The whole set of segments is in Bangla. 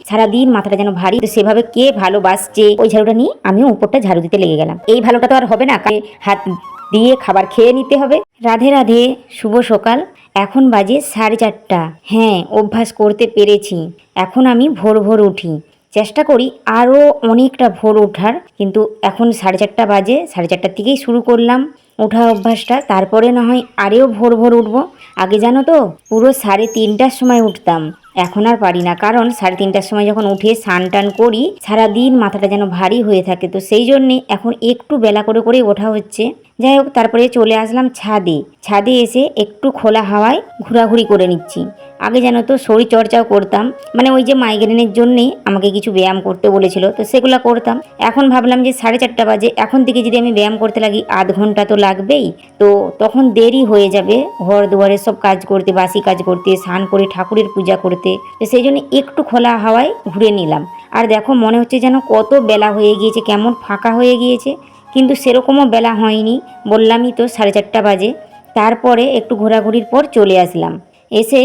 সারাদিন মাথাটা যেন ভারী, তো সেভাবে কে ভালোবাসছে ওই ঝাড়ুটা নিয়ে আমিও উপরটা ঝাড়ু দিতে লেগে গেলাম। এই ভালোটা তো আর হবে না, হাত দিয়ে খাবার খেয়ে নিতে হবে। রাধে রাধে, শুভ সকাল। এখন বাজে 4:30। হ্যাঁ, অভ্যাস করতে পেরেছি। এখন আমি ভোর ভোর উঠি, চেষ্টা করি আরও অনেকটা ভোর ওঠার, কিন্তু এখন 4:30 বাজে। 4:30 থেকেই শুরু করলাম ওঠা অভ্যাসটা, তারপরে না হয় আরেও ভোর ভোর উঠবো। আগে জানো তো পুরো 3:30টার সময় উঠতাম, এখন আর পারি না। কারণ 3:30টার সময় যখন উঠে স্নান টান করি, সারাদিন মাথাটা যেন ভারী হয়ে থাকে, তো সেই জন্যে এখন একটু বেলা করে করে ওঠা হচ্ছে। যাই হোক, তারপরে চলে আসলাম ছাদে। ছাদে এসে একটু খোলা হাওয়ায় ঘোরাঘুরি করে নিচ্ছি। আগে জানো তো শরীর চর্চাও করতাম, মানে ওই যে মাইগ্রেনের জন্যে আমাকে কিছু ব্যায়াম করতে বলেছিল, তো সেগুলো করতাম। এখন ভাবলাম যে 4:30 বাজে, এখন থেকে যদি আমি ব্যায়াম করতে লাগি আধ ঘন্টা তো লাগবেই, তো তখন দেরি হয়ে যাবে ঘর দুয়ারে সব কাজ করতে, বাসি কাজ করতে, স্নান করে ঠাকুরের পূজা করতে। তো সেই জন্য একটু খোলা হাওয়ায় ঘুরে নিলাম। আর দেখো মনে হচ্ছে যেন কত বেলা হয়ে গিয়েছে, কেমন ফাঁকা হয়ে গিয়েছে, কিন্তু সেরকমও বেলা হয়নি। বললামই তো 4:30 বাজে। তারপরে একটু ঘোরাঘুরির পর চলে আসলাম। এসে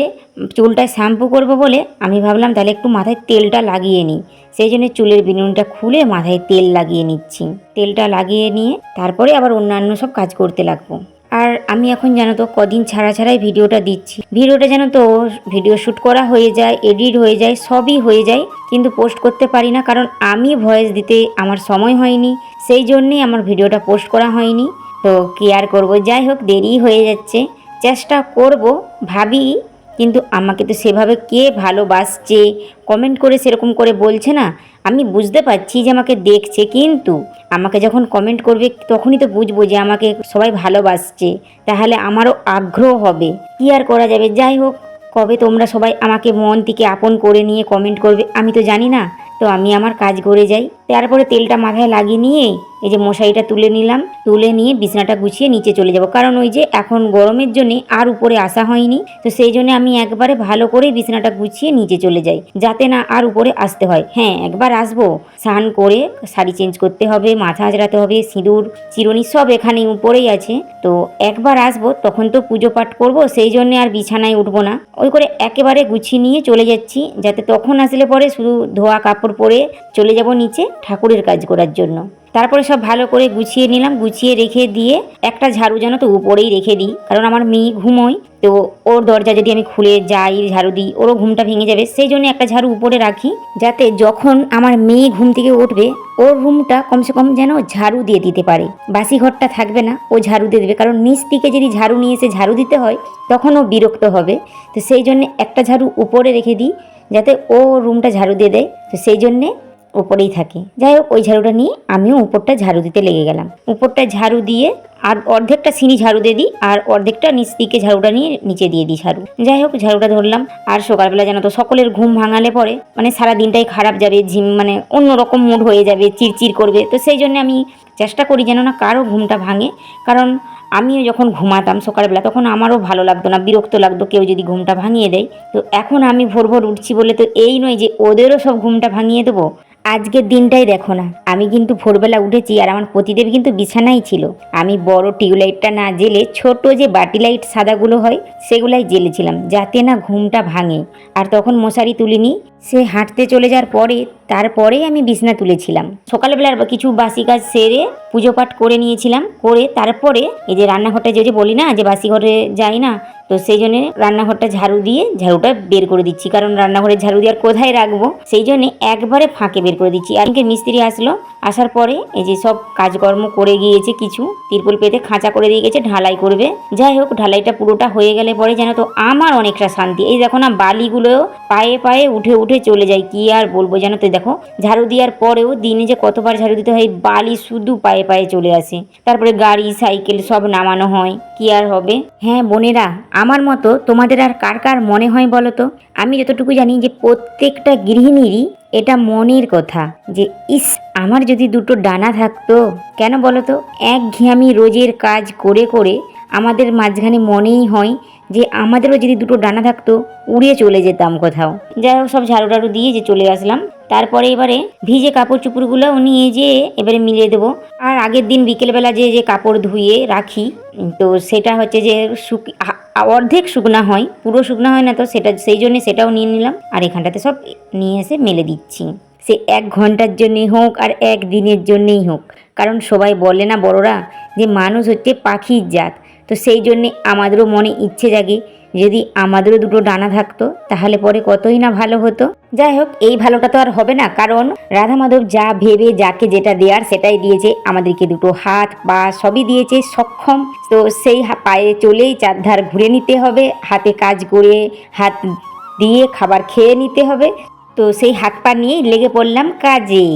চুলটায় শ্যাম্পু করব বলে আমি ভাবলাম তাহলে একটু মাথায় তেলটা লাগিয়ে নিই। সেই জন্য চুলের বিনুনিটা খুলে মাথায় তেল লাগিয়ে নিচ্ছি। তেলটা লাগিয়ে নিয়ে তারপরে আবার অন্যান্য সব কাজ করতে লাগবো। আর আমি এখন জানো তো কদিন ছাড়া ছাড়াই ভিডিওটা দিচ্ছি। ভিডিওটা জানো তো ভিডিও শ্যুট করা হয়ে যায়, এডিট হয়ে যায়, সবই হয়ে যায়, কিন্তু পোস্ট করতে পারি না, কারণ আমি ভয়েস দিতে আমার সময় হয়নি। সেই জন্যেই আমার ভিডিওটা পোস্ট করা হয়নি। তো কি আর করবো, যাই হোক দেরি হয়ে যাচ্ছে। চেষ্টা করব ভাবি, কিন্তু আমাকে তো সেভাবে কে ভালোবাসছে কমেন্ট করে সেরকম করে বলছে না। আমি বুঝতে পারছি যে আমাকে দেখছে, কিন্তু আমাকে যখন কমেন্ট করবে তখনই তো বুঝবো যে আমাকে সবাই ভালোবাসছে, তাহলে আমারও আগ্রহ হবে। কি আর করা যাবে, যাই হোক। কবে তোমরা সবাই আমাকে মন থেকে আপন করে নিয়ে কমেন্ট করবে আমি তো জানি না। তো আমি আমার কাজ করে যাই। তারপরে তেলটা মাথায় লাগিয়ে নিয়ে এই যে মশারিটা তুলে নিলাম, তুলে নিয়ে বিছানাটা গুছিয়ে নিচে চলে যাব, কারণ ওই যে এখন গরমের জন্যে আর উপরে আসা হয়নি, তো সেই জন্য আমি একবারে ভালো করে বিছানাটা গুছিয়ে নিচে চলে যাই, যাতে না আর উপরে আসতে হয়। হ্যাঁ, একবার আসবো, স্নান করে শাড়ি চেঞ্জ করতে হবে, মাথা আঁচড়াতে হবে, সিঁদুর চিরুনি সব এখানে উপরেই আছে। তো একবার আসবো, তখন তো পুজো পাঠ করব, সেই জন্যে আর বিছানায় উঠবো না। ওই করে একেবারে গুছিয়ে নিয়ে চলে যাচ্ছি, যাতে তখন আসলে পরে শুধু ধোয়া কাপড় পরে চলে যাব নিচে ঠাকুরের কাজ করার জন্য। তারপরে সব ভালো করে গুছিয়ে নিলাম, গুছিয়ে রেখে দিয়ে একটা ঝাড়ু যেন তো উপরেই রেখে দিই, কারণ আমার মেয়ে ঘুমোয়, তো ওর দরজা যদি আমি খুলে যাই ঝাড়ু দিই ওরও ঘুমটা ভেঙে যাবে। সেই জন্য একটা ঝাড়ু উপরে রাখি, যাতে যখন আমার মেয়ে ঘুম থেকে উঠবে ওর রুমটা কমসে কম যেন ঝাড়ু দিয়ে দিতে পারে। বাসি ঘরটা থাকবে না, ও ঝাড়ু দিয়ে দেবে, কারণ নিচ থেকে যদি ঝাড়ু নিয়ে এসে ঝাড়ু দিতে হয় তখন ও বিরক্ত হবে। তো সেই জন্যে একটা ঝাড়ু উপরে রেখে দিই, যাতে ও রুমটা ঝাড়ু দিয়ে দেয়, তো সেই জন্যে উপরেই থাকে। যাই হোক, ওই ঝাড়ুটা নিয়ে আমিও উপরটা ঝাড়ু দিতে লেগে গেলাম। উপরটা ঝাড়ু দিয়ে আর অর্ধেকটা সিঁড়ি ঝাড়ু দিয়ে দিই, আর অর্ধেকটা নিচ দিকে ঝাড়ুটা নিয়ে নিচে দিয়ে দিই ঝাড়ু। যাই হোক, ঝাড়ুটা ধরলাম। আর সকালবেলা জানো তো সকলের ঘুম ভাঙালে পরে মানে সারা দিনটাই খারাপ যাবে, মানে অন্যরকম মুড হয়ে যাবে, চিড়চিড় করবে। তো সেই জন্য আমি চেষ্টা করি যেন না কারো ঘুমটা ভাঙে, কারণ আমিও যখন ঘুমাতাম সকালবেলা তখন আমারও ভালো লাগতো না, বিরক্ত লাগতো কেউ যদি ঘুমটা ভাঙিয়ে দেয়। তো এখন আমি ভোর ভোর উঠছি বলে তো এই নয় যে ওদেরও সব ঘুমটা ভাঙিয়ে দেবো। আজকের দিনটাই দেখো না, আমি কিন্তু ভোরবেলা উঠেছি আর আমার পতিদেব কিন্তু বিছানাই ছিল। আমি বড় টিউবলাইটটা না জেলে ছোট যে বাটি লাইট সাদাগুলো হয় সেগুলাই জেলেছিলাম, যাতে না ঘুমটা ভাঙে। আর তখন মশারি তুলিনি, সে হাঁটতে চলে যাওয়ার পরে তারপরেই আমি বিছানা তুলেছিলাম। সকালবেলার কিছু বাসি কাজ সেরে পুজো পাঠ করে নিয়েছিলাম, করে তারপরে এই যে রান্নাঘরটা যে বলি না যে বাসি ঘরে যাই না, তো সেই জন্য রান্নাঘরটা ঝাড়ু দিয়ে ঝাড়ুটা বের করে দিচ্ছি, কারণ রান্নাঘরে ঝাড়ু দিয়ে আর কোথায় রাখবো, সেই জন্য একবারে ফাঁকে বের করে দিচ্ছি। আর মিস্ত্রি আসলো, আসার পরে এই যে সব কাজকর্ম করে গিয়েছে, কিছু তিরপল পেতে খাঁচা করে দিয়ে গেছে, ঢালাই করবে। যাই হোক, ঢালাইটা পুরোটা হয়ে গেলে পরে যেন তো আমার অনেকটা শান্তি। এই দেখো না, বালিগুলো পায়ে পায়ে উঠে উঠে চলে যায়, কি আর বলবো জানো তো। দেখো ঝাড়ু দেওয়ার পরেও দিনে যে কতবার ঝাড়ু দিতে হয়, বালি শুধু পায়ে পায়ে চলে আসে। তারপরে গাড়ি সাইকেল সব নামানো হয়, কি আর হবে। হ্যাঁ বোনেরা, আমার মতো তোমাদের আর কার কার মনে হয় বলো তো? আমি যতটুকু জানি যে প্রত্যেকটা গৃহিণীরই এটা মনের কথা যে ইস, আমার যদি দুটো ডানা থাকতো। কেন বলো তো? একঘেয়েমি রোজের কাজ করে করে আমাদের মাঝখানে মনেই হয় যে আমাদেরও যদি দুটো ডানা থাকতো উড়ে চলে যেতাম কোথাও। যাই হোক, সব ঝাড়ু টাড়ু দিয়ে যে চলে আসলাম, তারপরে এবারে ভিজে কাপড় চুপড়গুলো নিয়ে যেয়ে এবারে মিলিয়ে দেবো। আর আগের দিন বিকেলবেলা যে যে কাপড় ধুয়ে রাখি, তো সেটা হচ্ছে যে অর্ধেক শুকনা হয়, পুরো শুকনা হয় না, তো সেটা সেই জন্য সেটাও নিয়ে নিলাম। আর এখানটাতে সব নিয়ে এসে মেলে দিচ্ছি। সে 1 ঘন্টার জন্যই হোক আর 1 দিনের জন্যেই হোক, কারণ সবাই বলে না বড়রা যে মানুষ হচ্ছে পাখির জাত, তো সেই জন্যে আমাদেরও মনে ইচ্ছে জাগে যদি আমাদেরও দুটো ডানা থাকতো তাহলে পরে কতই না ভালো হতো। যাই হোক, এই ভালোটা তো আর হবে না, কারণ রাধা মাধব যা ভেবে যাকে যেটা দেওয়ার সেটাই দিয়েছে। আমাদেরকে দুটো হাত পা সবই দিয়েছে সক্ষম, তো সেই পায়ে চলেই চারধার ঘুরে নিতে হবে, হাতে কাজ করে হাত দিয়ে খাবার খেয়ে নিতে হবে। তো সেই হাত পা নিয়েই লেগে পড়লাম কাজে,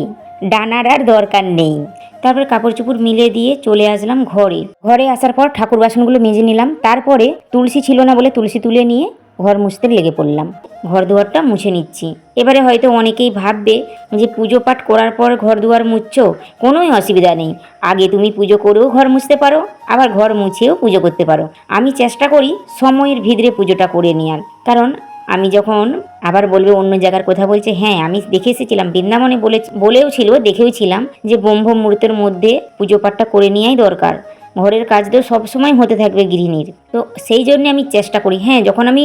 ডানার আর দরকার নেই। তারপর কাপড় চোপড় মিলে দিয়ে চলে আসলাম ঘরে। ঘরে আসার পর ঠাকুর বাসনগুলো মেজে নিলাম। তারপরে তুলসী ছিল না বলে তুলসী তুলে নিয়ে ঘর মুছতে লেগে পড়লাম। ঘর দুয়ারটা মুছে নিচ্ছি। এবারে হয়তো অনেকেই ভাববে যে পুজো পাঠ করার পর ঘর দুয়ার মুছছো, কোনোই অসুবিধা নেই, আগে তুমি পুজো করেও ঘর মুছতে পারো, আবার ঘর মুছেও পুজো করতে পারো। আমি চেষ্টা করি সময়ের ভিতরে পুজোটা করে নেওয়ার, কারণ আমি যখন আবার বলবে অন্য জায়গার কথা বলছে, হ্যাঁ আমি দেখে এসেছিলাম, বৃন্দাবনে বলেও ছিল, দেখেও ছিলাম যে ব্রহ্ম মুহূর্তের মধ্যে পুজো পাঠটা করে নেওয়াই দরকার। ঘরের কাজ তো সবসময় হতে থাকবে গৃহিণীর, তো সেই জন্য আমি চেষ্টা করি। হ্যাঁ, যখন আমি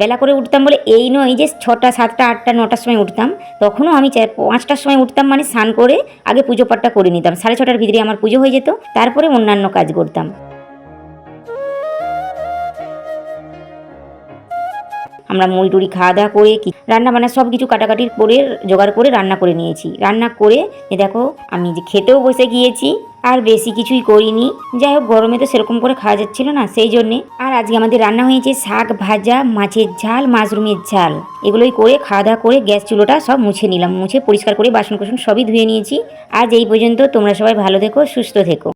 বেলা করে উঠতাম বলে এই নয় যে 6টা 7টা 8টা 9টার সময় উঠতাম, তখনও আমি 5টার সময় উঠতাম, মানে স্নান করে আগে পুজো পাঠটা করে নিতাম। 6:30টার ভিতরে আমার পুজো হয়ে যেত, তারপরে অন্যান্য কাজ করতাম। আমরা মুড়ি টুড়ি খাওয়া দাওয়া করে রান্না বান্না সব কিছু কাটাকাটির করে জোগাড় করে রান্না করে নিয়েছি। রান্না করে দেখো আমি যে খেতেও বসে গিয়েছি, আর বেশি কিছুই করিনি। যাই হোক, গরমে তো সেরকম করে খাওয়া যাচ্ছিল না, সেই জন্যে। আর আজকে আমাদের রান্না হয়েছে শাক ভাজা, মাছের ঝাল, মাশরুমের ঝাল। এগুলোই করে খাওয়া দাওয়া করে গ্যাস চুলোটা সব মুছে নিলাম, মুছে পরিষ্কার করে বাসন কোসন সবই ধুয়ে নিয়েছি। আজ এই পর্যন্ত। তোমরা সবাই ভালো থেকো, সুস্থ থেকো।